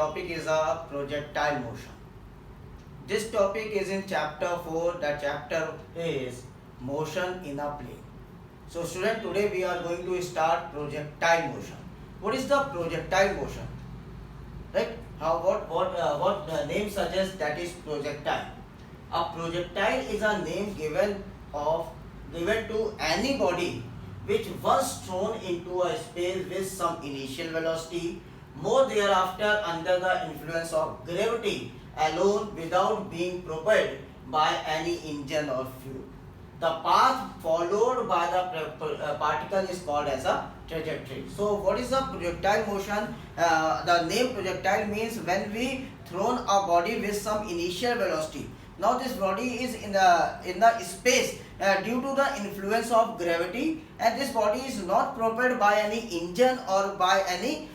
topic is a projectile motion. This topic is in chapter 4. The chapter is motion in a plane. So student, today we are going to start projectile motion. What is the projectile motion? Right? What the name suggests, that is projectile. A projectile is a name given to any body which was thrown into a space with some initial velocity, more thereafter under the influence of gravity alone without being propelled by any engine or fuel. The path followed by the particle is called as a trajectory. So what is the projectile motion? The name projectile means when we thrown a body with some initial velocity. Now this body is in the space due to the influence of gravity, and this body is not propelled by any engine or by any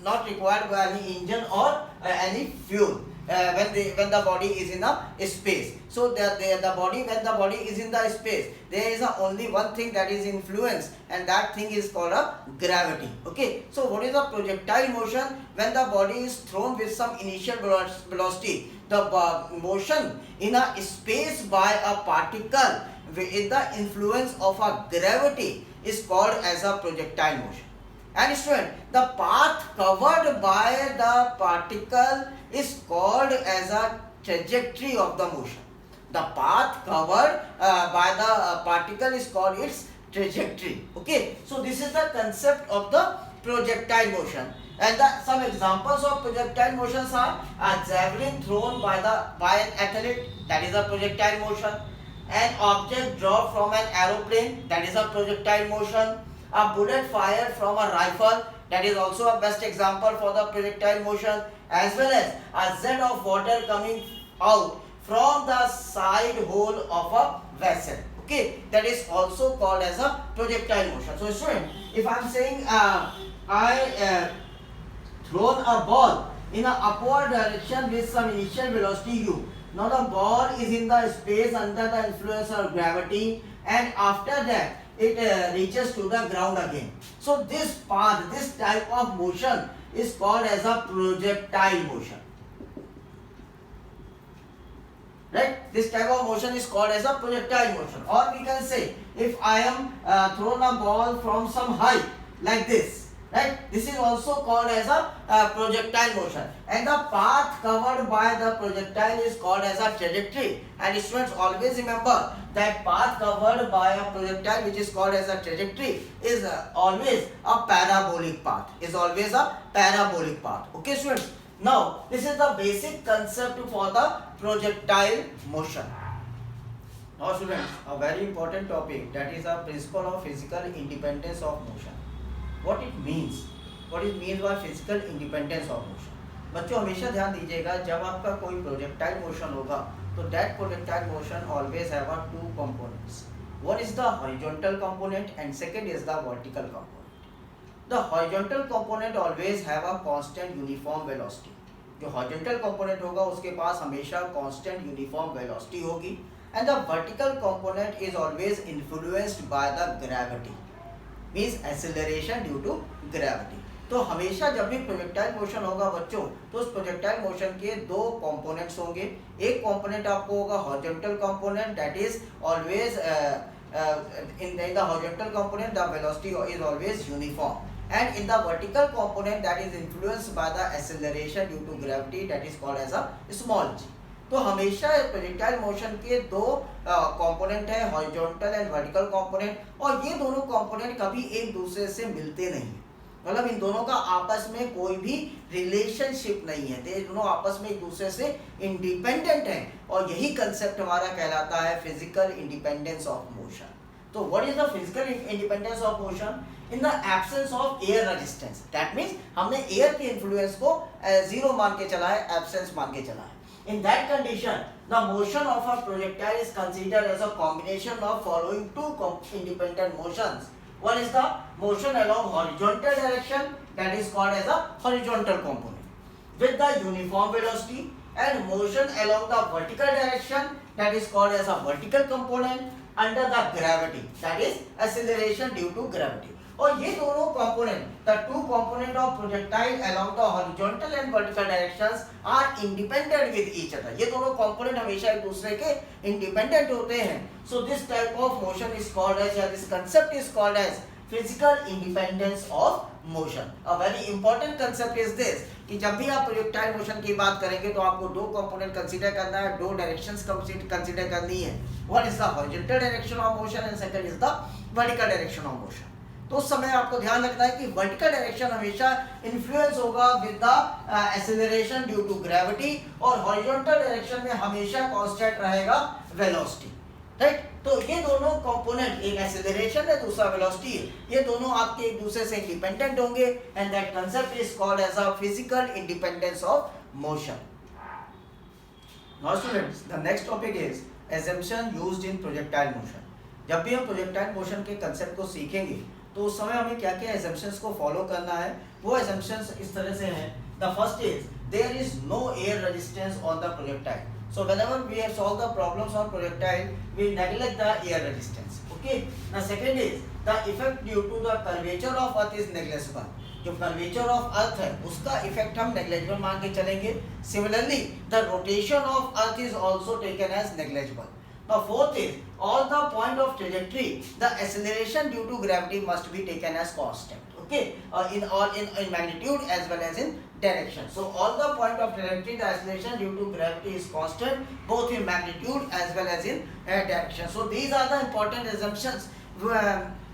not required by any engine or any fuel. When the body is in a space, so the body, when the body is in the space, there is only one thing that is influence, and that thing is called a gravity. Okay, so what is the projectile motion? When the body is thrown with some initial velocity, the motion in a space by a particle with the influence of a gravity is called as a projectile motion. And student, the path covered by the particle is called as a trajectory of the motion. The path covered by the particle is called its trajectory. Okay, so this is the concept of the projectile motion. And some examples of projectile motions are a javelin thrown by an athlete, that is a projectile motion. An object dropped from an aeroplane, that is a projectile motion. A bullet fired from a rifle, that is also a best example for the projectile motion, as well as a jet of water coming out from the side hole of a vessel. Okay, that is also called as a projectile motion. So student, if I am saying I thrown a ball in an upward direction with some initial velocity u. Now the ball is in the space under the influence of gravity, and after that it reaches to the ground again. So this path, this type of motion is called as a projectile motion. Right? This type of motion is called as a projectile motion. Or we can say, if I am thrown a ball from some height like this, right? This is also called as a projectile motion, and the path covered by the projectile is called as a trajectory. And students, always remember that path covered by a projectile, which is called as a trajectory, is always a parabolic path. Okay students, now this is the basic concept for the projectile motion. Now students, a very important topic, that is a principle of physical independence of motion. What it means by physical independence of motion. बच्चों हमेशा ध्यान दीजिएगा, जब आपका कोई projectile motion होगा तो that projectile motion always have a two components. One is the horizontal component and second is the vertical component. The horizontal component always have a constant uniform velocity. जो horizontal component होगा उसके पास हमेशा constant uniform velocity होगी, and the vertical component is always influenced by the gravity. Means acceleration due to gravity. तो हमेशा जब भी projectile motion होगा बच्चों, तो उस प्रोजेक्टाइल मोशन के दो कंपोनेंट्स होंगे. एक कंपोनेंट आपको होगा horizontal component, that is always in the horizontal component the velocity is always uniform, and in the vertical component that is influenced by the acceleration due to gravity, that is called as a small g. तो हमेशा projectile motion के दो component है, horizontal and vertical component, और ये दोनों component कभी एक दूसरे से मिलते नहीं, मतलब इन दोनों का आपस में कोई भी रिलेशनशिप नहीं है. ये दोनों आपस में एक दूसरे से इंडिपेंडेंट हैं, और यही कंसेप्ट हमारा कहलाता है फिजिकल इंडिपेंडेंस ऑफ मोशन. तो what is the physical independence of motion? In the absence of air resistance. That means हमने एयर के इन्फ्लुएंस को जीरो मान के चला है, एब्सेंस मान के चला है. In that condition, the motion of a projectile is considered as a combination of following two independent motions. One is the motion along horizontal direction, that is called as a horizontal component, with the uniform velocity, and motion along the vertical direction, that is called as a vertical component under the gravity, that is acceleration due to gravity. और ये दोनों component, the two component of projectile along the horizontal and vertical directions are independent with each other. ये दोनों component हमेशा एक दूसरे के independent होते हैं। So this type of motion is called as, या this concept is called as physical independence of motion. A very important concept is this कि जब भी आप प्रोजेक्टाइल मोशन की बात करेंगे तो आपको दो कंपोनेंट कंसीडर करना है, दो डायरेक्शंस कंसीडर करनी है। One is the horizontal direction of motion and second is the vertical direction of motion. तो उस समय आपको ध्यान रखना है कि वर्टिकल डायरेक्शन हमेशा इन्फ्लुएंस होगा with the acceleration due to gravity, और हॉरिजॉन्टल डायरेक्शन में हमेशा कांस्टेंट रहेगा वेलोसिटी, राइट। तो ये दोनों कंपोनेंट, एक एक्सेलरेशन है दूसरा वेलोसिटी है, ये दोनों आपके एक दूसरे से इंडिपेंडेंट होंगे and that concept is called as a physical independence of motion. Now students, the next topic is assumption used in projectile motion. जब भी हम प्रोजेक्टाइल मोशन के कंसेप्ट को सीखेंगे तो उस समय हमें क्या क्या assumptions को फॉलो करना है। वो assumptions इस तरह से हैं। The first is there is no air resistance on the projectile. So whenever we have solved the problems on projectile, we neglect the air resistance. Okay. Now second is the effect due to the curvature of earth is negligible. जो curvature of earth है उसका effect हम negligible मान के चलेंगे। Similarly, the rotation of earth is also taken as negligible. Now fourth is all the point of trajectory, the acceleration due to gravity must be taken as constant. Okay, in magnitude as well as in direction. So all the point of trajectory, the acceleration due to gravity is constant both in magnitude as well as in direction. So these are the important assumptions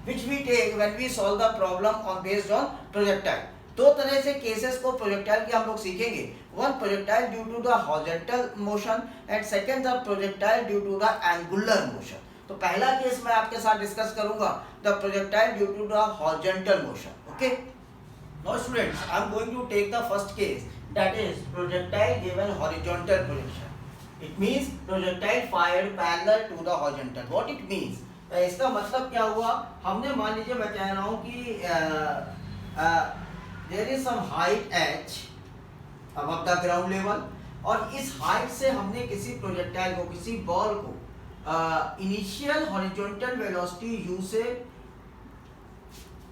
which we take when we solve the problem on based on projectile. दो तरह से cases को projectile के हम लोग सीखेंगे। One projectile due to the horizontal motion and second the projectile due to the angular motion. तो पहला केस मैं आपके साथ डिस्कस करूंगा, the projectile due to the horizontal motion. Okay, now students, I am going to take the first case, that is projectile given horizontal projection. It means projectile fired parallel to the horizontal. What it means, इसका मतलब क्या हुआ, हमने मान लीजिए मैं कह रहा हूं कि there is some height h above the ground level, और इस हाइट से हमने किसी प्रोजेक्टाइल को, किसी बॉल को इनिशियल हॉरिजॉन्टल वेलोसिटी u से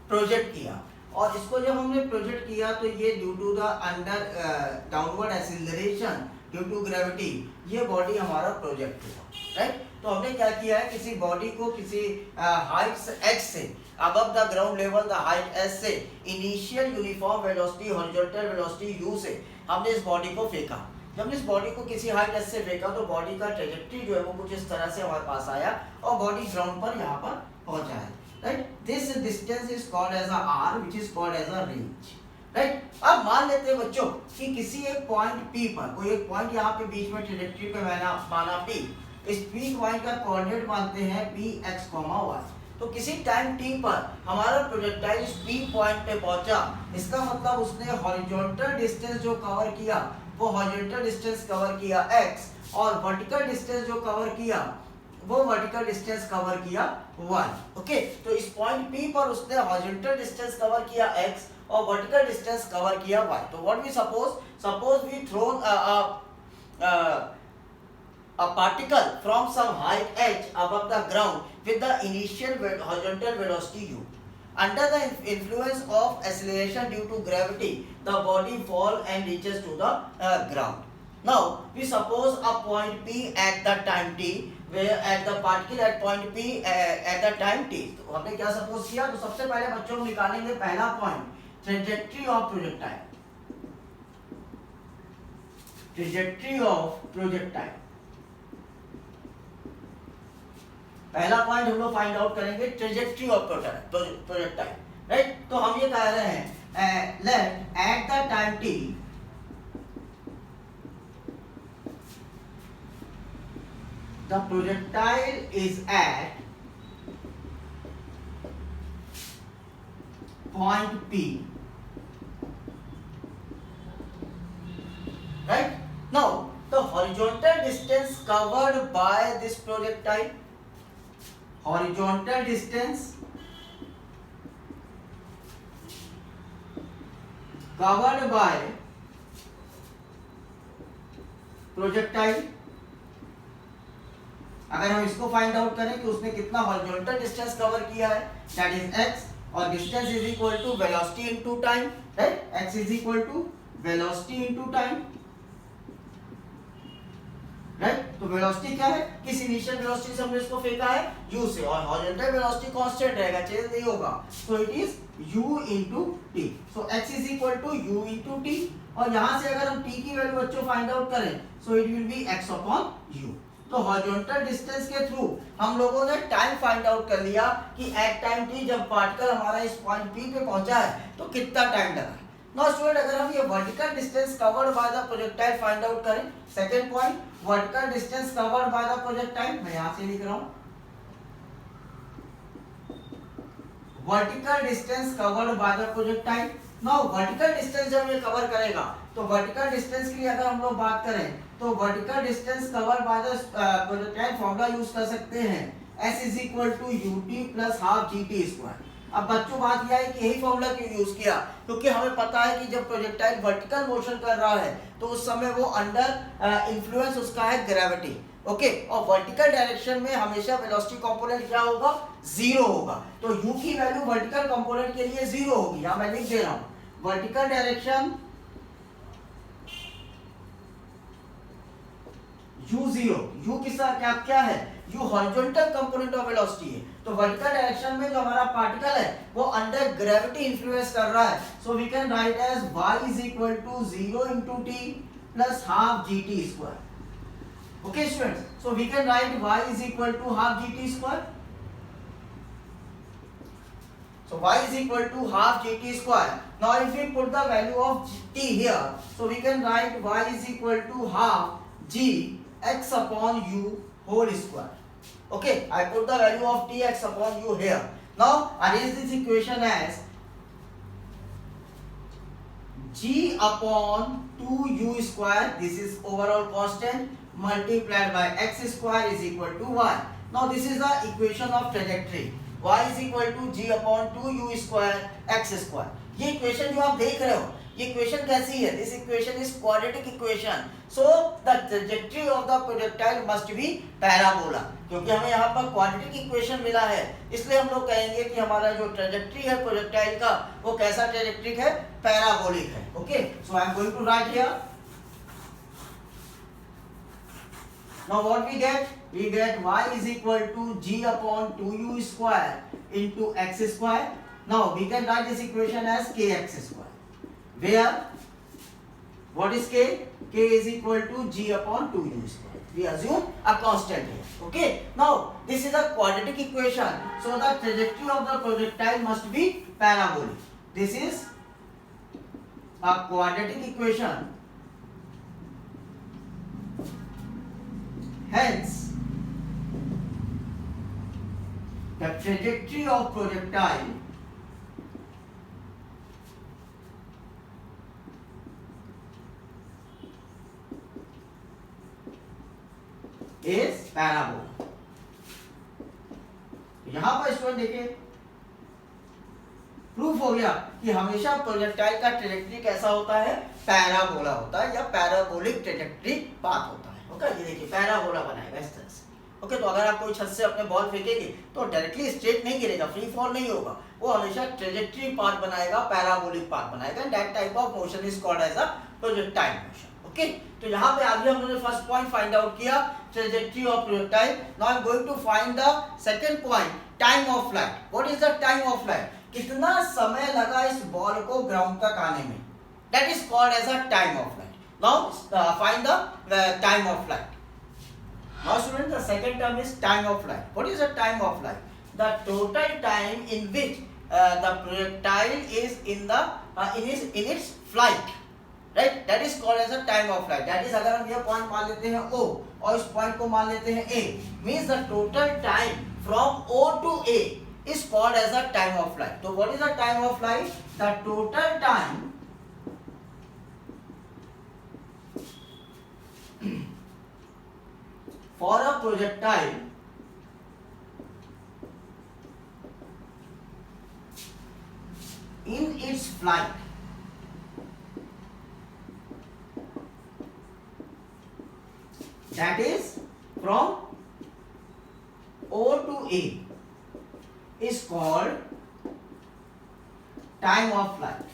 प्रोजेक्ट किया, और इसको जब हमने प्रोजेक्ट किया तो ये due to the under downward acceleration due to gravity ये बॉडी हमारा प्रोजेक्ट हुआ, राइट। तो हमने क्या किया है, किसी बॉडी को किसी हाइट h से above the ground level, the height s से initial uniform velocity horizontal velocity u से हमने इस बॉडी को फेंका। जब हमने इस बॉडी को किसी हाइट s से फेंका तो बॉडी का ट्रेजेक्टरी जो है वो कुछ इस तरह से हमारे पास आया और बॉडी ग्राउंड पर यहाँ पर पहुंचा है, right. This distance is called as a r which is called as a range, right. अब मान लेते हैं बच्चों कि किसी एक पॉइंट P पर, कोई एक पॉइंट यहाँ पे बीच में ट्रेजेक्टरी पे माना P, इस P पॉइंट का कोऑर्डिनेट मानते हैं Px, y। तो किसी टाइम t पर हमारा प्रोजेक्टाइल इस P पॉइंट पे पहुंचा, इसका मतलब उसने हॉरिजॉन्टल डिस्टेंस जो कवर किया वो हॉरिजॉन्टल डिस्टेंस कवर किया x, और वर्टिकल डिस्टेंस जो कवर किया वो वर्टिकल डिस्टेंस कवर किया y। ओके, तो इस पॉइंट P पर उसने हॉरिजॉन्टल डिस्टेंस कवर किया x और वर्टिकल डिस्टेंस कवर किया y। तो what we suppose we thrown a particle from some height h above the ground with the initial horizontal velocity u. Under the influence of acceleration due to gravity, the body falls and reaches to the ground. Now, we suppose a point P at the time t, where at the particle at point P at the time t. तो हमने क्या suppose किया, तो सबसे पहले बच्चों को निकालेंगे पहला point, trajectory of projectile, trajectory of projectile. पहला पॉइंट हम लोग फाइंड आउट करेंगे ट्रेजेक्ट्री ऑफ प्रोजेक्टाइल, राइट। तो हम ये कह रहे हैं let at the time t the projectile is at point P, right? Now the horizontal distance covered by this projectile, horizontal distance covered by projectile, अगर हम इसको फाइंड आउट करें कि उसने कितना हॉरिजॉन्टल डिस्टेंस कवर किया है, दैट इज x, और distance is equal to velocity into time, right? x is equal to velocity into time, right? तो वेलोसिटी क्या है? किस इनिशियल वेलोसिटी से हमने इसको फेंका है? u से, और हॉरिजॉन्टल वेलोसिटी कांस्टेंट रहेगा, चेंज नहीं होगा, so it is u into t. So x is equal to u into t, और यहां से अगर हम t की वैल्यू बच्चों फाइंड आउट करें, so it will be x upon u. तो हॉरिजॉन्टल डिस्टेंस के थ्रू हम लोगों ने टाइम फाइंड आउट कर लिया कि एट टाइम t जब पार्टिकल हमारा इस पॉइंट p पे पहुंचा है तो कितना टाइम लगा. नाउ स्टूडेंट, अगर हम ये vertical distance covered by the projectile find out करें, second point, vertical distance covered by the projectile, मैं यहां से लिख रहा हूं, vertical distance covered by the projectile. Now vertical distance जब ये कवर करेगा, तो वर्टिकल डिस्टेंस के लिए अगर हम लोग बात करें, तो vertical distance cover by the projectile formula use कर सकते हैं, s is equal to ut plus half gt square. अब बच्चों बात यह है कि यही फॉर्मूला क्यों यूज किया, क्योंकि हमें पता है कि जब प्रोजेक्टाइल वर्टिकल मोशन कर रहा है तो उस समय वो अंडर इन्फ्लुएंस उसका है ग्रेविटी, ओके. और वर्टिकल डायरेक्शन में हमेशा वेलोसिटी कंपोनेंट क्या होगा? जीरो होगा. तो u की वैल्यू वर्टिकल कंपोनेंट के लिए जीरो होगी. यहां मैं लिख दे रहा हूं, vertical direction u zero, u किसका क्या है? u horizontal component of velocity है. तो वर्टिकल डायरेक्शन में जो हमारा पार्टिकल है वो अंडर ग्रेविटी इन्फ्लुएंस कर रहा है. So we can write as y is equal to 0 into t plus half gt square. Okay students, so we can write y is equal to half gt square. So y is equal to half gt square. Now if we put the value of t here, so we can write y is equal to half g x upon u whole square. Okay, I put the value of t x upon u here. Now arrange this equation as g upon 2u square, this is overall constant, multiplied by x square is equal to y. Now this is the equation of trajectory. Y is equal to g upon 2u square x square. ये equation जो आप देख रहे हो, ये equation कैसी है? This equation is quadratic equation. So the trajectory of the projectile must be parabola. क्योंकि हमें यहाँ पर क्वाड्रेटिक इक्वेशन मिला है, इसलिए हम लोग कहेंगे कि हमारा जो ट्रैजेक्टरी है प्रोजेक्टाइल का वो कैसा ट्रैजेक्टरी है? पैराबोलिक है. Okay, so I am going to write here. Now what we get? We get y is equal to g upon 2u square into x square. Now we can write this equation as kx square. Where what is k? K is equal to g upon 2u square. We assume a constant here. Okay. Now this is a quadratic equation. So the trajectory of the projectile must be parabolic. This is a quadratic equation. Hence, the trajectory of projectile is parabola. यहां पर student देखिए, proof हो गया कि हमेशा projectile का trajectory कैसा होता है? पैराबोला होता है या पैराबोलिक ट्रैजेक्टरी पाथ होता है. ओके, ये देखिए पैराबोला बनाएगा इस तरह से. ओके, तो अगर आप कोई छत से अपने बॉल फेंकेंगे तो डायरेक्टली स्ट्रेट नहीं गिरेगा, फ्री फॉल नहीं होगा, वो हमेशा ट्रैजेक्टरी पाथ बनाएगा, पैराबोलिक पाथ बनाएगा. That type of motion is called as a projectile motion. Okay, तो यहाँ पे आगे हम लोगों ने फर्स्ट पॉइंट फाइंड आउट किया, trajectory of projectile. Now I am going to find the second point, time of flight. What is the time of flight? कितना समय लगा इस बॉल को ग्राउंड तक आने में? That is called as a time of flight. Now find the time of flight. Now students, the second term is time of flight. What is the time of flight? The total time in which the projectile is in its flight, right? That is called as a time of flight. That is, अगर हम यह point मान लेते हैं O और इस point को मान लेते हैं A, means the total time from O to A is called as a time of flight. So what is the time of flight? The total time for a projectile in its flight that is from O to A is called time of flight.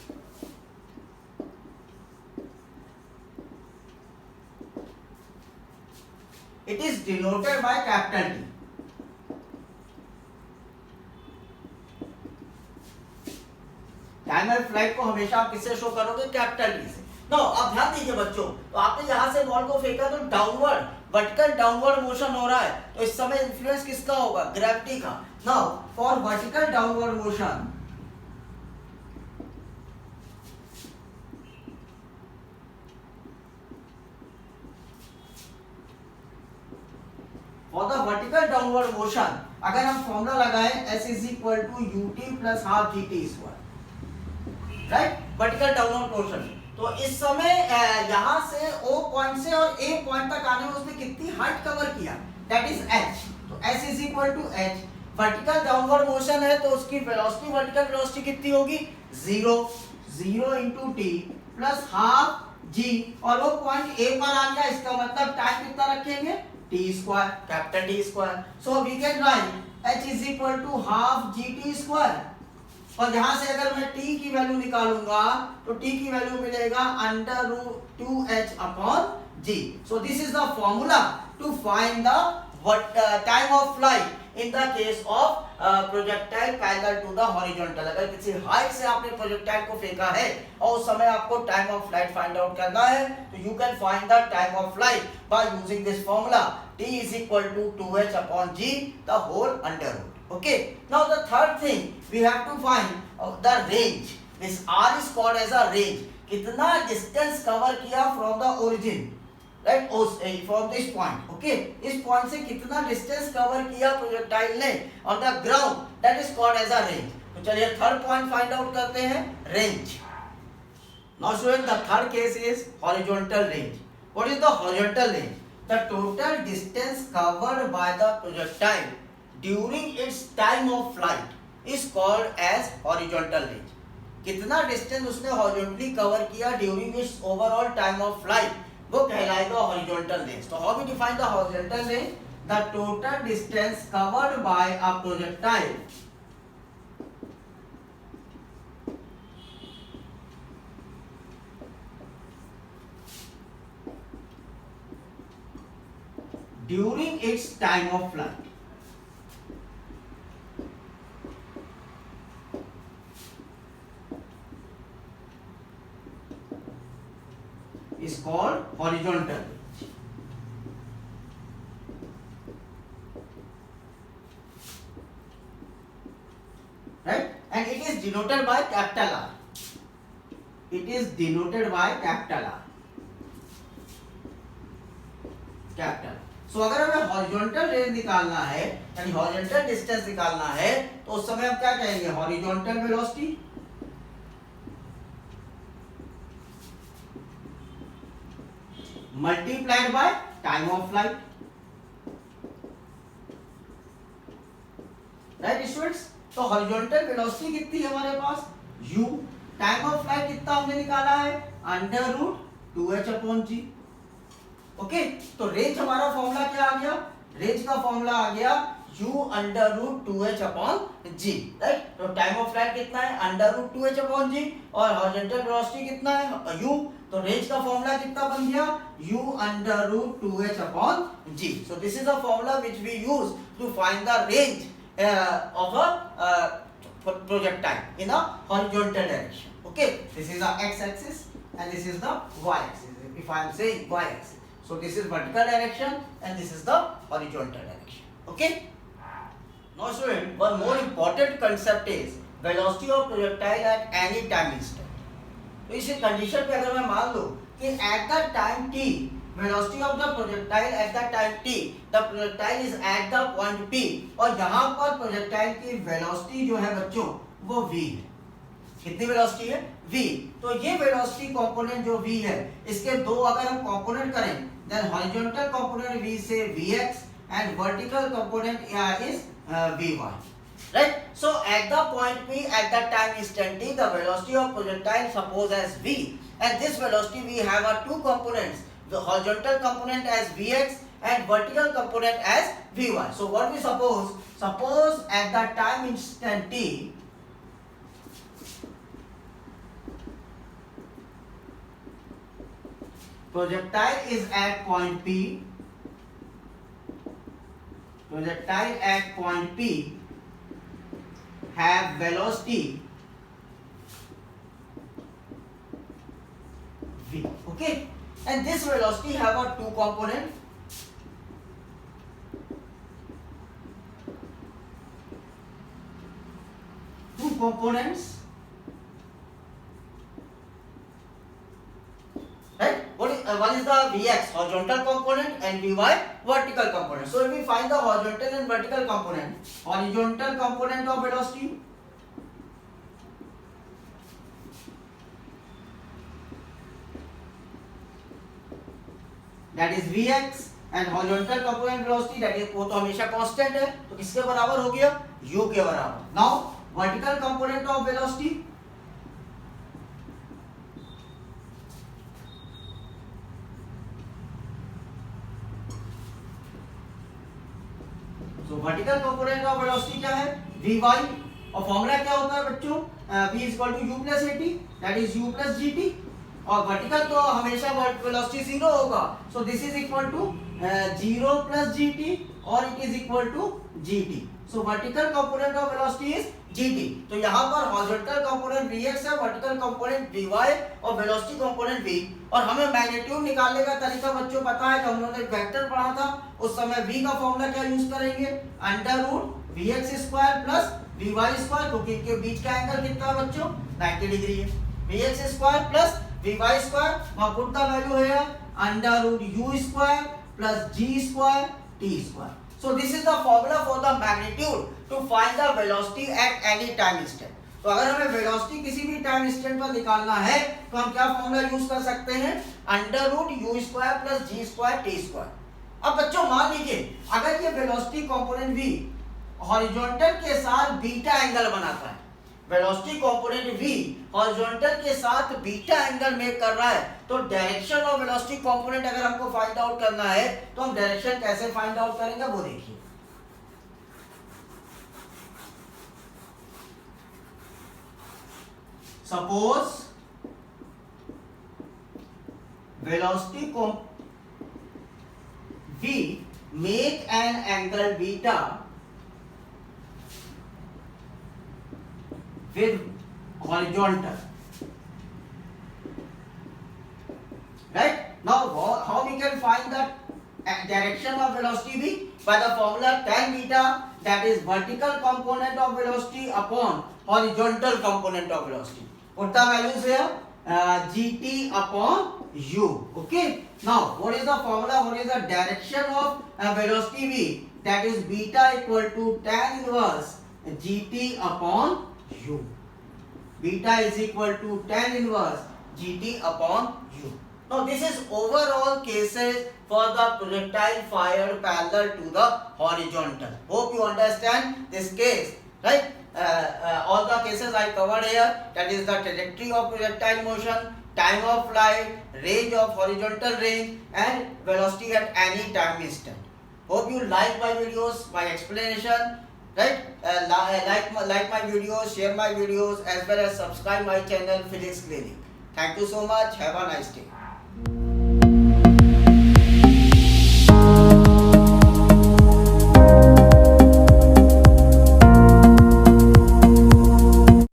It is denoted by capital T. Time of flight को हमेशा आप किससे show करोगे? Capital T से। Now आप ध्यान दीजिए बच्चों, तो आपने यहां से बॉल को फेंका तो डाउनवर्ड वर्टिकल डाउनवर्ड मोशन हो रहा है, तो इस समय इन्फ्लुएंस किसका होगा? ग्रेविटी का। Now for vertical downward motion for the vertical downward motion अगर हम फॉर्मूला लगाएं s is equal to ut plus half gt square, right, vertical downward motion. तो इस समय यहां से O पॉइंट से और A पॉइंट तक आने में उसने कितनी हाइट कवर किया? That is h। तो s is equal to h। Vertical downward motion है तो उसकी वेलोसिटी, वर्टिकल वेलोसिटी कितनी होगी? 0 into t plus half g, और वो पॉइंट A पर आ गया, इसका मतलब टाइम कितना रखेंगे? t square, capital T square. So we can write h is equal to half gt square, और यहां से अगर मैं t की वैल्यू निकालूंगा तो t की वैल्यू मिलेगा under root 2h upon g। So this is the formula to find the time of flight in the case of projectile parallel to the horizontal. अगर किसी हाइट से आपने प्रोजेक्टाइल को फेंका है और उस समय आपको time of flight find out करना है, तो you can find the time of flight by using this formula t is equal to 2h upon g the whole under root. Okay, now the third thing we have to find the range. This r is called as a range. कितना distance cover किया from the origin, right, from this point. Okay, इस point से कितना distance cover किया projectile ने on the ground, that is called as a range. तो चलिए third point find out करते हैं, range. Now student, the third case is horizontal range. What is the horizontal range? The total distance covered by the projectile during its time of flight is called as horizontal range. कितना distance उसने horizontally cover किया during its overall time of flight, वो कहलाएगा horizontal range. तो how we define the horizontal range? The total distance covered by a projectile during its time of flight is called horizontal range. Right? And it is denoted by capital R. It is denoted by capital R. Capital. So अगर हमें horizontal range निकालना है, यानी horizontal distance निकालना है, तो उस समय हम क्या कहेंगे? Horizontal velocity multiplied by time of flight, right students? तो हॉरिजॉन्टल वेलोसिटी कितनी है हमारे पास? u। टाइम ऑफ फ्लाइट कितना हमने निकाला है? Under root 2h upon g। Okay, तो रेंज हमारा फॉर्मूला क्या आ गया? रेंज का फॉर्मूला आ गया u under root 2h upon g, right? तो टाइम ऑफ फ्लाइट कितना है? Under root 2h upon g, और हॉरिजॉन्टल वेलोसिटी कितना है? u। तो रेंज का फॉर्मूला कितना बन गया? u under root 2h upon g। So this is the formula which we use to find the range of a projectile in a horizontal direction. Okay, this is the x-axis and this is the y-axis. If I am saying y-axis, so this is vertical direction and this is the horizontal direction. Okay. Now student, one more important concept is velocity of projectile at any time instant. तो इस condition पे अगर मैं मान लूं कि at the time t velocity of the projectile at the time t, the projectile is at the point p, और यहाँ पर projectile की velocity जो है बच्चों वो v है। कितनी velocity है? v। तो ये velocity component जो v है, इसके दो अगर हम component करें, then horizontal component v से vx and vertical component is vy. Right? So at the point p, at the time instant t, the velocity of projectile suppose as v, and this velocity we have are two components, the horizontal component as vx and vertical component as vy. So what we suppose at the time instant t, projectile is at point P. Projectile at point P have velocity v. Okay, and this velocity have a two component. Two components. Right? One is the Vx horizontal component and Vy vertical component. So if we find the horizontal and vertical component of velocity, that is Vx, and horizontal component velocity, that is वो तो हमेशा constant है, तो किसके बराबर हो गया? U के बराबर. Now vertical component of velocity, तो वर्टिकल कंपोनेंट ऑफ वेलोसिटी क्या है? Vy, और फॉर्मूला क्या होता है बच्चों? V equal to u plus a t, that is u plus g t, और वर्टिकल तो हमेशा वेलोसिटी जीरो होगा, so this is equal to zero plus g t, और it is equal to g t. So vertical component of velocity is g t. तो यहाँ पर horizontal component Vx है, vertical component Vy और velocity component V. और हमें magnitude निकालने का तरीका बच्चों पता है, जब हम लोगों ने वेक्टर पढ़ा था उस समय V का फॉर्मूला क्या यूज करेंगे? Under root Vx square plus Vy square, क्योंकि इनके बीच का एंगल कितना है बच्चों? 90 डिग्री है. Vx square plus Vy square, वहां पुट द वैल्यू है under root U square plus G square T square. So this is the formula for the magnitude to find the velocity at any time instant. तो अगर हमें velocity किसी भी time instant पर निकालना है तो हम क्या फॉर्मूला यूज कर सकते हैं? Under root U square plus G square T square. अब बच्चों मान लीजिए अगर ये वेलोसिटी कंपोनेंट v हॉरिजॉन्टल के साथ बीटा एंगल बनाता है, वेलोसिटी कंपोनेंट v हॉरिजॉन्टल के साथ बीटा एंगल मेक कर रहा है, तो डायरेक्शन ऑफ वेलोसिटी कंपोनेंट अगर हमको फाइंड आउट करना है तो हम डायरेक्शन कैसे फाइंड आउट करेंगे वो देखिए. Suppose velocity v make an angle beta with horizontal. Right? Now how we can find the direction of velocity v? By the formula tan beta, that is vertical component of velocity upon horizontal component of velocity. Put the values here, gt upon u. Okay. Now what is the formula? What is the direction of velocity v? That is beta equal to tan inverse gt upon u. Beta is equal to tan inverse gt upon u. Now this is overall cases for the projectile fired parallel to the horizontal. Hope you understand this case, right? All the cases I covered here, that is the trajectory of projectile motion, time of flight, range of horizontal range, and velocity at any time instant. Hope you like my videos, my explanation, right? Like my videos, share my videos, as well as subscribe my channel Physics Clinic. Thank you so much. Have a nice day.